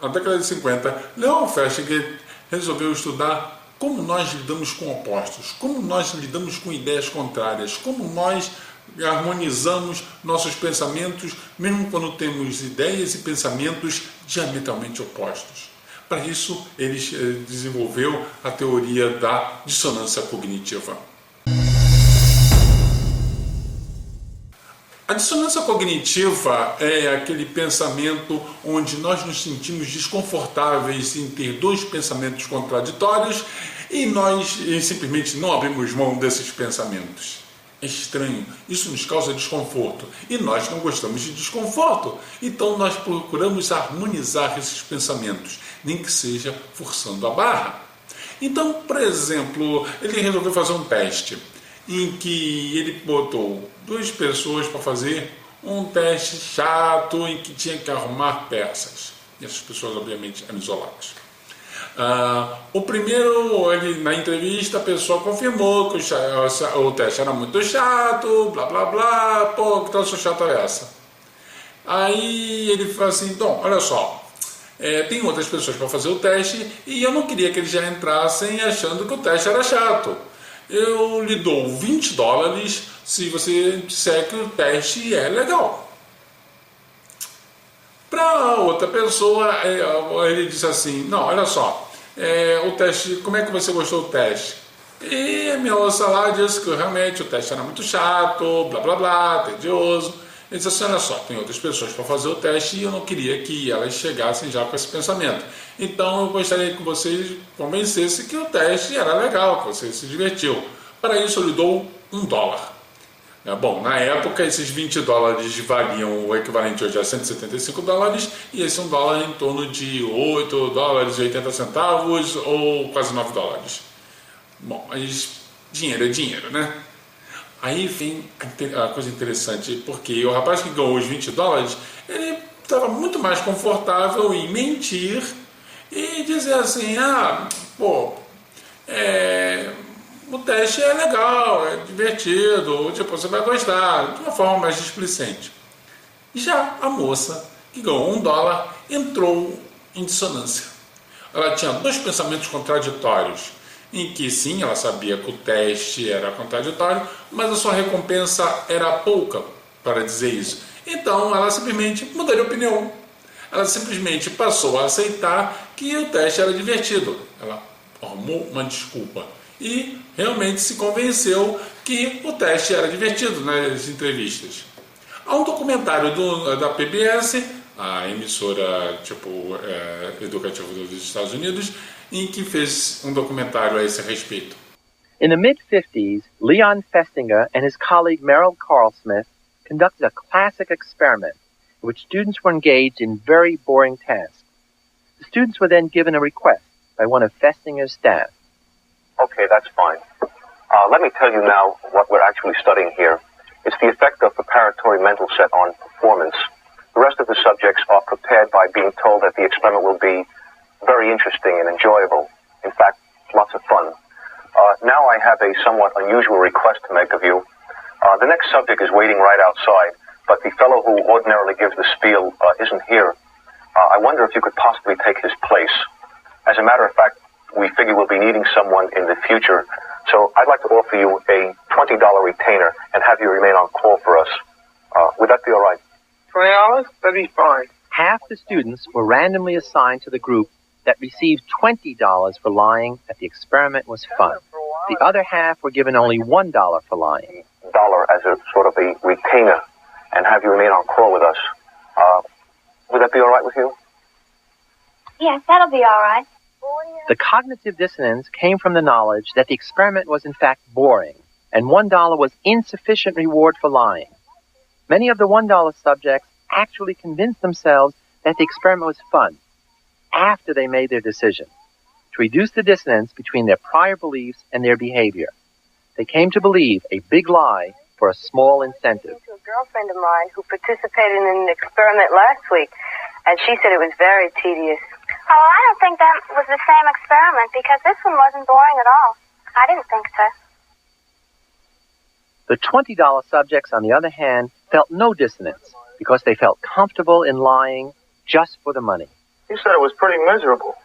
na década de 50, Leon Festinger resolveu estudar como nós lidamos com opostos, como nós lidamos com ideias contrárias, como nós harmonizamos nossos pensamentos, mesmo quando temos ideias e pensamentos diametralmente opostos. Para isso, ele desenvolveu a teoria da dissonância cognitiva. A dissonância cognitiva é aquele pensamento onde nós nos sentimos desconfortáveis em ter dois pensamentos contraditórios e nós simplesmente não abrimos mão desses pensamentos. É estranho, isso nos causa desconforto e nós não gostamos de desconforto, então nós procuramos harmonizar esses pensamentos, nem que seja forçando a barra. Então, por exemplo, ele resolveu fazer um teste em que ele botou duas pessoas para fazer um teste chato em que tinha que arrumar peças. E essas pessoas, obviamente, eram isoladas. O primeiro, na entrevista, a pessoa confirmou que o teste era muito chato, blá blá blá, pô, que troço chato é essa? Aí ele falou assim, bom, olha só, tem outras pessoas para fazer o teste e eu não queria que eles já entrassem achando que o teste era chato. Eu lhe dou $20 se você disser que o teste é legal. Para outra pessoa, ele disse assim, não, olha só, o teste, como é que você gostou do teste? E a minha moça lá disse que realmente o teste era muito chato, blá blá blá, tedioso. Ele disse assim, olha só, tem outras pessoas para fazer o teste e eu não queria que elas chegassem já com esse pensamento. Então eu gostaria que vocês convencessem que o teste era legal, que você se divertiu. Para isso eu lhe dou $1. Bom, na época esses $20 valiam o equivalente hoje a $175 e esse $1 em torno de $8,80 ou quase $9. Bom, mas dinheiro é dinheiro, né? Aí vem a coisa interessante, porque o rapaz que ganhou os $20, ele estava muito mais confortável em mentir e dizer assim, o teste é legal, é divertido, tipo, você vai gostar, de uma forma mais displicente. Já a moça, que ganhou $1, entrou em dissonância. Ela tinha dois pensamentos contraditórios, em que sim, ela sabia que o teste era contraditório, mas a sua recompensa era pouca para dizer isso. Então ela simplesmente mudou de opinião. Ela simplesmente passou a aceitar que o teste era divertido. Ela arrumou uma desculpa e realmente se convenceu que o teste era divertido nas entrevistas. Há um documentário da PBS, a emissora educativa dos Estados Unidos, em que fez documentário a esse respeito. In the mid-50s, Leon Festinger and his colleague Merrill Carl-Smith conducted a classic experiment in which students were engaged in very boring tasks. The students were then given a request by one of Festinger's staff. Okay, that's fine. Let me tell you now what we're actually studying here. It's the effect of preparatory mental set on performance. The rest of the subjects are prepared by being told that the experiment will be very interesting and enjoyable. In fact, lots of fun. Now I have a somewhat unusual request to make of you. The next subject is waiting right outside, but the fellow who ordinarily gives the spiel isn't here. I wonder if you could possibly take his place. As a matter of fact, we figure we'll be needing someone in the future, so I'd like to offer you a $20 retainer and have you remain on call for us. Would that be all right? $20? That'd be fine. Half the students were randomly assigned to the group that received $20 for lying that the experiment was fun. The other half were given only $1 for lying. Dollar as a sort of a retainer and have you remain on call with us. Would that be all right with you? Yes, that'll be all right. The cognitive dissonance came from the knowledge that the experiment was in fact boring, and $1 was insufficient reward for lying. Many of the $1 subjects actually convinced themselves that the experiment was fun after they made their decision, to reduce the dissonance between their prior beliefs and their behavior. They came to believe a big lie for a small incentive. To a girlfriend of mine who participated in an experiment last week, and she said it was very tedious. Oh, I don't think that was the same experiment because this one wasn't boring at all. I didn't think so. The $20 subjects, on the other hand, felt no dissonance because they felt comfortable in lying just for the money. He said it was pretty miserable,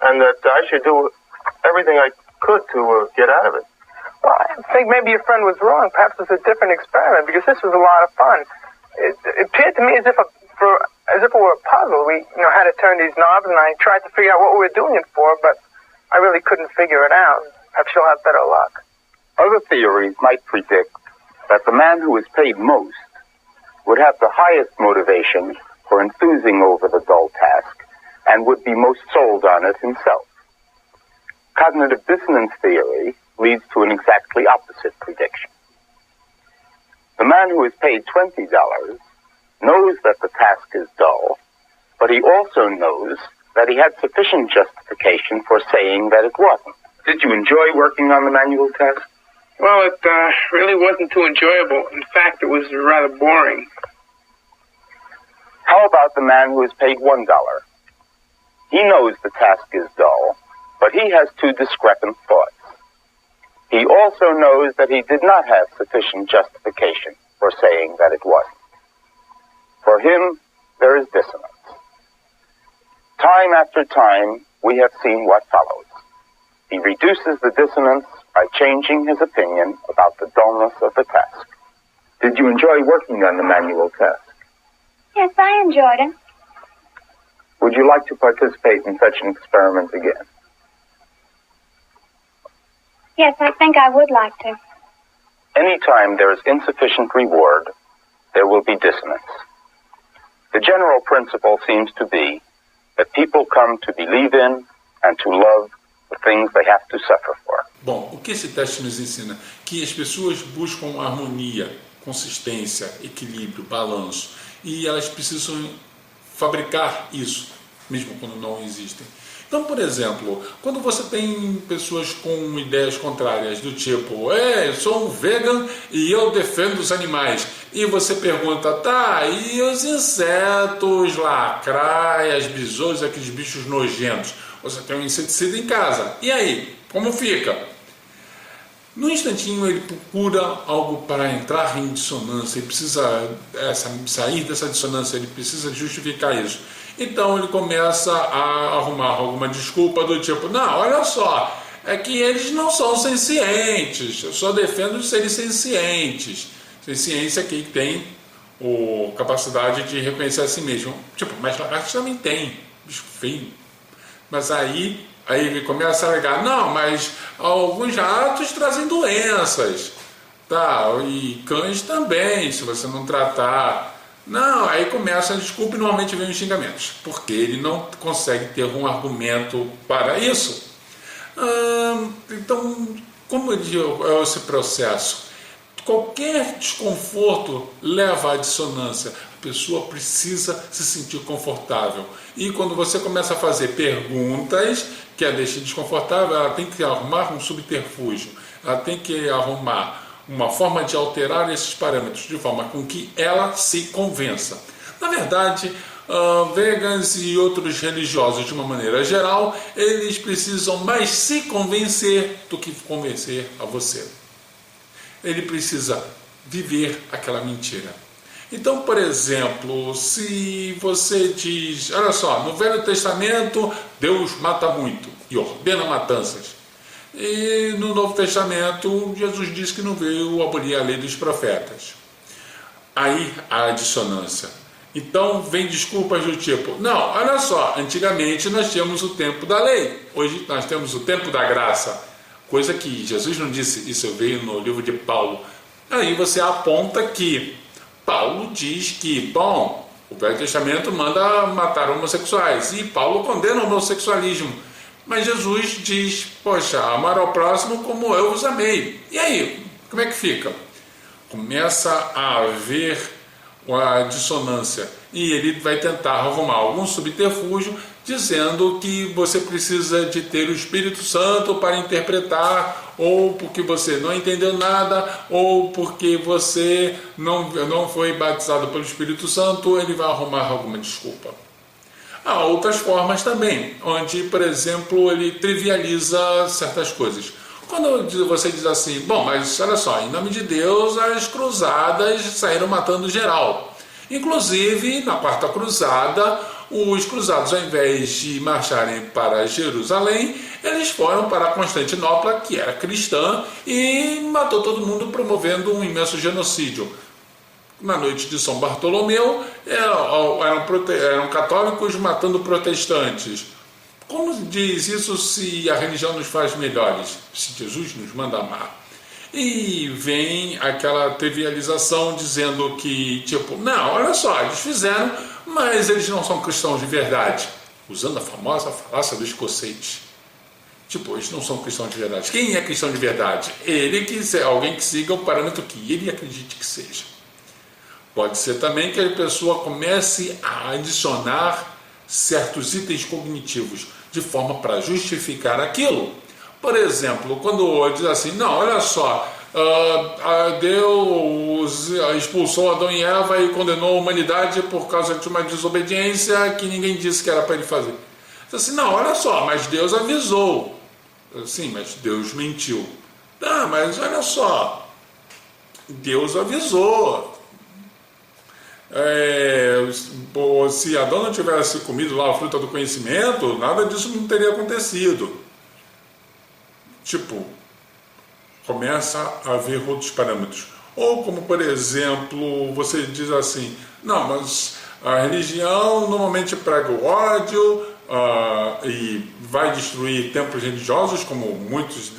and that I should do everything I could to get out of it. Well, I think maybe your friend was wrong. Perhaps it's a different experiment, because this was a lot of fun. It appeared to me as if it were a puzzle. We, had to turn these knobs, and I tried to figure out what we were doing it for, but I really couldn't figure it out. Perhaps you'll have better luck. Other theories might predict that the man who is paid most would have the highest motivation for enthusing over the dull task and would be most sold on it himself. Cognitive dissonance theory leads to an exactly opposite prediction. The man who is paid $20 knows that the task is dull, but he also knows that he had sufficient justification for saying that it wasn't. Did you enjoy working on the manual test? Well, it really wasn't too enjoyable. In fact, it was rather boring. How about the man who is paid $1? He knows the task is dull, but he has two discrepant thoughts. He also knows that he did not have sufficient justification for saying that it wasn't. For him, there is dissonance. Time after time, we have seen what follows. He reduces the dissonance by changing his opinion about the dullness of the task. Did you enjoy working on the manual task? Yes, I enjoyed it. Would you like to participate in such an experiment again? Yes, I think I would like to. Anytime there is insufficient reward, there will be dissonance. The general principle seems to be that people come to believe in and to love the things they have to suffer for. Bom, o que esse teste nos ensina? Que as pessoas buscam harmonia, consistência, equilíbrio, balanço, e elas precisam fabricar isso, mesmo quando não existem. Então, por exemplo, quando você tem pessoas com ideias contrárias, do tipo, eu sou um vegan e eu defendo os animais, e você pergunta, tá, e os insetos, lacraias, besouros, aqueles bichos nojentos, você tem um inseticida em casa, e aí, como fica? No instantinho ele procura algo para entrar em dissonância, ele precisa sair dessa dissonância, ele precisa justificar isso. Então ele começa a arrumar alguma desculpa do tipo, não, olha só, é que eles não são sencientes, eu só defendo os seres sencientes. Senciência que tem a capacidade de reconhecer a si mesmo. Tipo, mas lagartos também tem, bicho feio. Mas aí ele começa a alegar, não, mas alguns ratos trazem doenças, tá? E cães também, se você não tratar. Não, aí começa a desculpa e normalmente vem os xingamentos, porque ele não consegue ter um argumento para isso. Então, como é esse processo? Qualquer desconforto leva à dissonância. A pessoa precisa se sentir confortável. E quando você começa a fazer perguntas que a deixem desconfortável, ela tem que arrumar um subterfúgio. Ela tem que arrumar uma forma de alterar esses parâmetros de forma com que ela se convença. Na verdade, vegans e outros religiosos, de uma maneira geral, eles precisam mais se convencer do que convencer a você. Ele precisa viver aquela mentira. Então, por exemplo, se você diz, olha só, no Velho Testamento Deus mata muito e ordena matanças. E no Novo Testamento Jesus diz que não veio abolir a lei dos profetas. Aí há dissonância. Então vem desculpas do tipo, não, olha só, antigamente nós tínhamos o tempo da lei, hoje nós temos o tempo da graça. Coisa que Jesus não disse, isso veio no livro de Paulo. Aí você aponta que Paulo diz que, bom, o Velho Testamento manda matar homossexuais e Paulo condena o homossexualismo. Mas Jesus diz, poxa, amar ao próximo como eu os amei. E aí, como é que fica? Começa a haver a dissonância e ele vai tentar arrumar algum subterfúgio dizendo que você precisa de ter o Espírito Santo para interpretar, ou porque você não entendeu nada, ou porque você não foi batizado pelo Espírito Santo, ele vai arrumar alguma desculpa. Há outras formas também, onde, por exemplo, ele trivializa certas coisas. Quando você diz assim, bom, mas olha só, em nome de Deus, as cruzadas saíram matando geral. Inclusive, na Quarta Cruzada, os cruzados, ao invés de marcharem para Jerusalém, eles foram para Constantinopla, que era cristã, e matou todo mundo, promovendo um imenso genocídio. Na noite de São Bartolomeu, eram católicos matando protestantes. Como diz isso se a religião nos faz melhores? Se Jesus nos manda amar. E vem aquela trivialização dizendo que, não, olha só, eles fizeram, mas eles não são cristãos de verdade. Usando a famosa falácia do escocês. Eles não são cristãos de verdade. Quem é cristão de verdade? Alguém que siga o parâmetro que ele acredite que seja. Pode ser também que a pessoa comece a adicionar certos itens cognitivos de forma para justificar aquilo. Por exemplo, quando diz assim, não, olha só, Deus expulsou Adão e Eva e condenou a humanidade por causa de uma desobediência que ninguém disse que era para ele fazer. Diz assim, não, olha só, mas Deus avisou. Sim, mas Deus mentiu. Não, mas olha só, Deus avisou. Se Adão não tivesse comido lá a fruta do conhecimento, nada disso não teria acontecido. Começa a haver outros parâmetros. Ou como, por exemplo, você diz assim, não, mas a religião normalmente prega o ódio e vai destruir templos religiosos, como muitos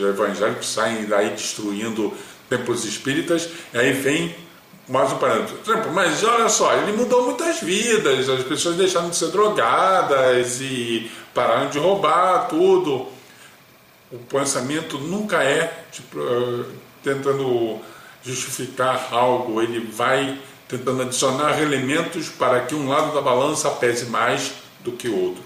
evangélicos saem daí destruindo templos espíritas, e aí vem mais um parâmetro. Mas olha só, ele mudou muitas vidas, as pessoas deixaram de ser drogadas e pararam de roubar tudo. O pensamento nunca é tentando justificar algo, ele vai tentando adicionar elementos para que um lado da balança pese mais do que o outro.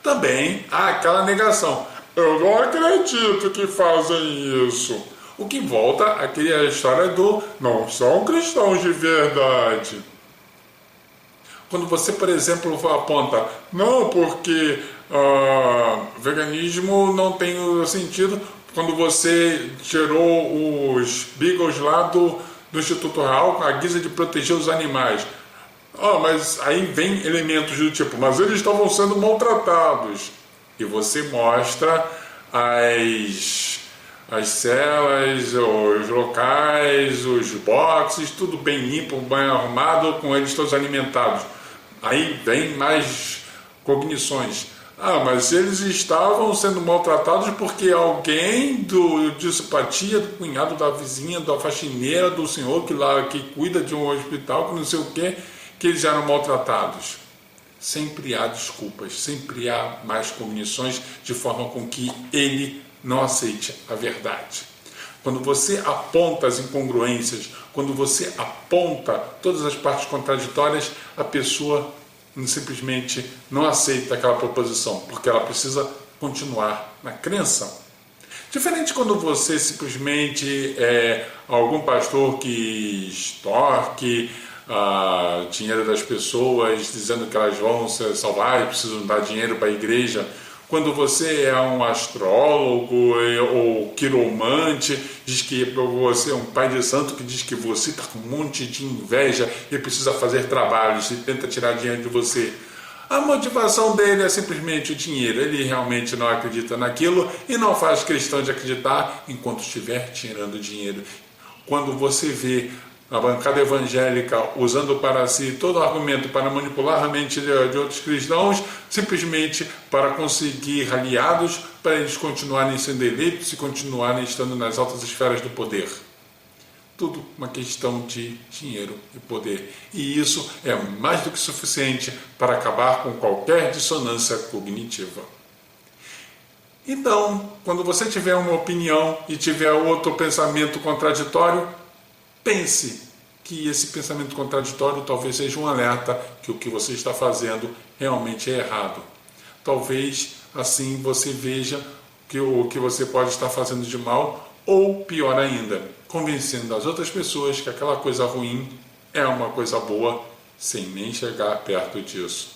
Também há aquela negação. Eu não acredito que fazem isso. O que volta àquela história do não são cristãos de verdade. Quando você, por exemplo, aponta, não, porque veganismo não tem sentido, quando você tirou os beagles lá do Instituto Real a guisa de proteger os animais. Mas aí vem elementos do tipo, mas eles estavam sendo maltratados. E você mostra as celas, os locais, os boxes, tudo bem limpo, bem arrumado, com eles todos alimentados. Aí vem mais cognições. Mas eles estavam sendo maltratados porque alguém de simpatia, do cunhado, da vizinha, da faxineira, do senhor que cuida de um hospital, que não sei o que eles eram maltratados. Sempre há desculpas, sempre há mais cognições, de forma com que ele não aceite a verdade. Quando você aponta as incongruências, quando você aponta todas as partes contraditórias, a pessoa simplesmente não aceita aquela proposição, porque ela precisa continuar na crença. Diferente quando você simplesmente algum pastor que extorque dinheiro das pessoas, dizendo que elas vão se salvar e precisam dar dinheiro para a igreja. Quando você é um astrólogo ou quiromante, diz que você é um pai de santo que diz que você está com um monte de inveja e precisa fazer trabalhos e tenta tirar dinheiro de você. A motivação dele é simplesmente o dinheiro. Ele realmente não acredita naquilo e não faz questão de acreditar enquanto estiver tirando dinheiro. Quando você vê a bancada evangélica usando para si todo o argumento para manipular a mente de outros cristãos, simplesmente para conseguir aliados, para eles continuarem sendo eleitos e continuarem estando nas altas esferas do poder. Tudo uma questão de dinheiro e poder. E isso é mais do que suficiente para acabar com qualquer dissonância cognitiva. Então, quando você tiver uma opinião e tiver outro pensamento contraditório, pense que esse pensamento contraditório talvez seja um alerta que o que você está fazendo realmente é errado. Talvez assim você veja que o que você pode estar fazendo de mal, ou pior ainda, convencendo as outras pessoas que aquela coisa ruim é uma coisa boa, sem nem chegar perto disso.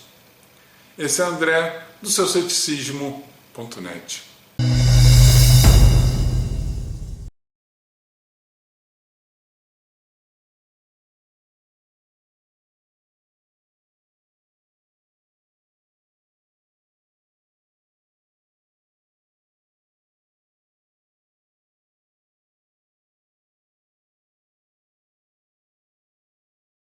Esse é André, do seu ceticismo.net.